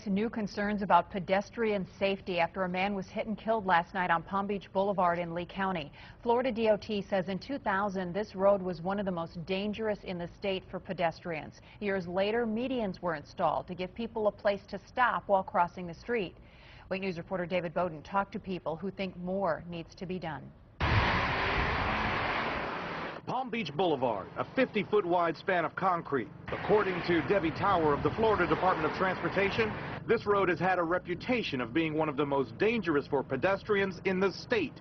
New concerns about pedestrian safety after a man was hit and killed last night on Palm Beach Boulevard in Lee County. Florida DOT says in 2000 this road was one of the most dangerous in the state for pedestrians. Years later, medians were installed to give people a place to stop while crossing the street. Wake News reporter David Bowden talked to people who think more needs to be done. Palm Beach Boulevard, a 50-foot wide span of concrete. According to Debbie Tower of the Florida Department of Transportation, this road has had a reputation of being one of the most dangerous for pedestrians in the state.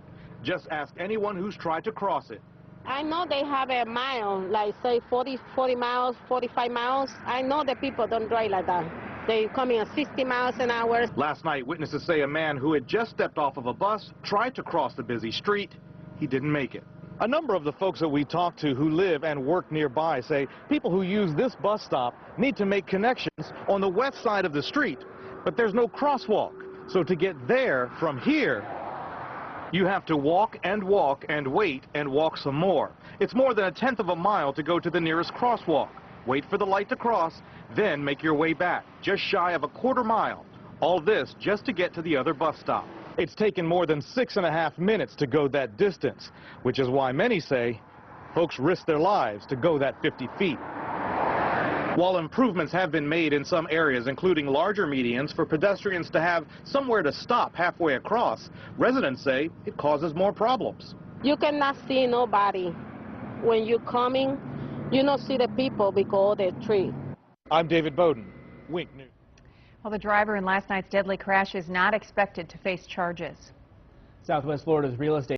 Just ask anyone who's tried to cross it. I know they have a mile, like say 40 miles, 45 miles. I know that people don't drive like that. They coming at 60 miles an hour. Last night, witnesses say a man who had just stepped off of a bus tried to cross the busy street. He didn't make it. A number of the folks that we talk to who live and work nearby say people who use this bus stop need to make connections on the west side of the street, but there's no crosswalk. So to get there from here, you have to walk and wait and walk some more. It's more than 1/10 of a mile to go to the nearest crosswalk. Wait for the light to cross, then make your way back, just shy of a quarter mile. All this just to get to the other bus stop. It's taken more than 6.5 minutes to go that distance, which is why many say folks risk their lives to go that 50 feet. While improvements have been made in some areas, including larger medians for pedestrians to have somewhere to stop halfway across, residents say it causes more problems. You cannot see nobody. When you're coming, you don't see the people because of the tree. I'm David Bowden, Wink News. Well, the driver in last night's deadly crash is not expected to face charges. Southwest Florida's real estate